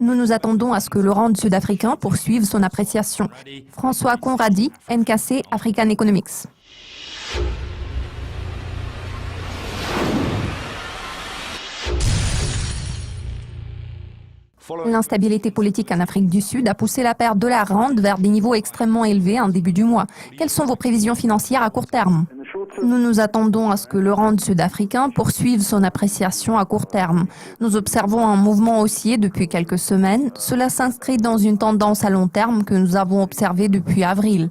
Nous nous attendons à ce que le rand sud-africain poursuive son appréciation. François Conradi, NKC African Economics. L'instabilité politique en Afrique du Sud a poussé la paire dollar-rand vers des niveaux extrêmement élevés en début du mois. Quelles sont vos prévisions financières à court terme? Nous nous attendons à ce que le rand sud-africain poursuive son appréciation à court terme. Nous observons un mouvement haussier depuis quelques semaines. Cela s'inscrit dans une tendance à long terme que nous avons observée depuis avril.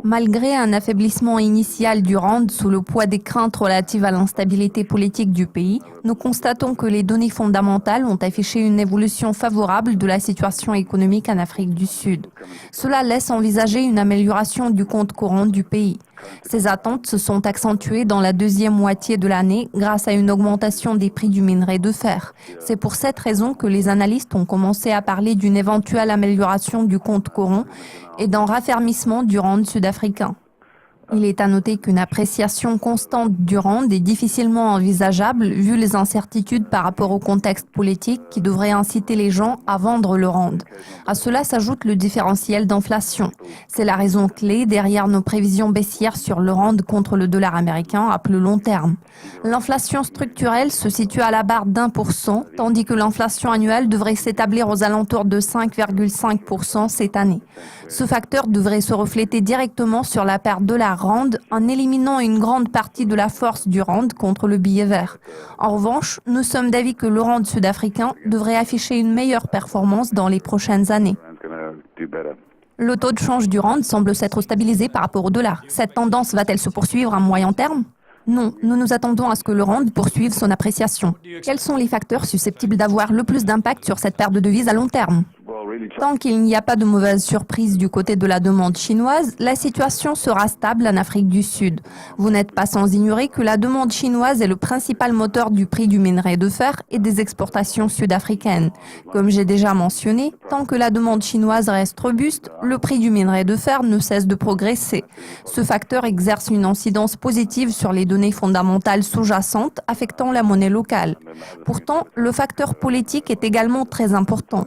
Malgré un affaiblissement initial du rand sous le poids des craintes relatives à l'instabilité politique du pays, nous constatons que les données fondamentales ont affiché une évolution favorable de la situation économique en Afrique du Sud. Cela laisse envisager une amélioration du compte courant du pays. Ces attentes se sont accentuées dans la deuxième moitié de l'année grâce à une augmentation des prix du minerai de fer. C'est pour cette raison que les analystes ont commencé à parler d'une éventuelle amélioration du compte courant et d'un raffermissement du rand sud-africain. Il est à noter qu'une appréciation constante du rand est difficilement envisageable vu les incertitudes par rapport au contexte politique qui devrait inciter les gens à vendre le rand. À cela s'ajoute le différentiel d'inflation. C'est la raison clé derrière nos prévisions baissières sur le rand contre le dollar américain à plus long terme. L'inflation structurelle se situe à la barre d'1%, tandis que l'inflation annuelle devrait s'établir aux alentours de 5,5% cette année. Ce facteur devrait se refléter directement sur la paire dollar-rand en éliminant une grande partie de la force du rand contre le billet vert. En revanche, nous sommes d'avis que le rand sud-africain devrait afficher une meilleure performance dans les prochaines années. Le taux de change du rand semble s'être stabilisé par rapport au dollar. Cette tendance va-t-elle se poursuivre à moyen terme? Non, nous nous attendons à ce que le rand poursuive son appréciation. Quels sont les facteurs susceptibles d'avoir le plus d'impact sur cette paire de devises à long terme? Tant qu'il n'y a pas de mauvaise surprise du côté de la demande chinoise, la situation sera stable en Afrique du Sud. Vous n'êtes pas sans ignorer que la demande chinoise est le principal moteur du prix du minerai de fer et des exportations sud-africaines. Comme j'ai déjà mentionné, tant que la demande chinoise reste robuste, le prix du minerai de fer ne cesse de progresser. Ce facteur exerce une incidence positive sur les données fondamentales sous-jacentes affectant la monnaie locale. Pourtant, le facteur politique est également très important.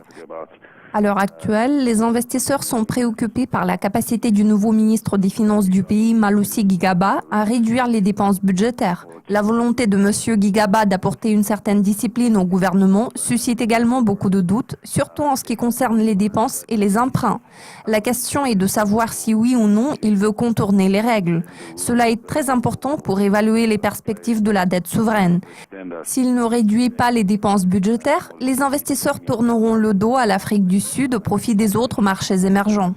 À l'heure actuelle, les investisseurs sont préoccupés par la capacité du nouveau ministre des Finances du pays, Malusi Gigaba, à réduire les dépenses budgétaires. La volonté de M. Gigaba d'apporter une certaine discipline au gouvernement suscite également beaucoup de doutes, surtout en ce qui concerne les dépenses et les emprunts. La question est de savoir si oui ou non il veut contourner les règles. Cela est très important pour évaluer les perspectives de la dette souveraine. S'il ne réduit pas les dépenses budgétaires, les investisseurs tourneront le dos à l'Afrique du Sud au profit des autres marchés émergents.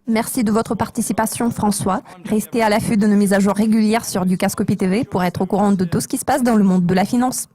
Merci de votre participation, François. Restez à l'affût de nos mises à jour régulières sur Dukascopy TV pour être au courant de tout ce qui se passe dans le monde de la finance.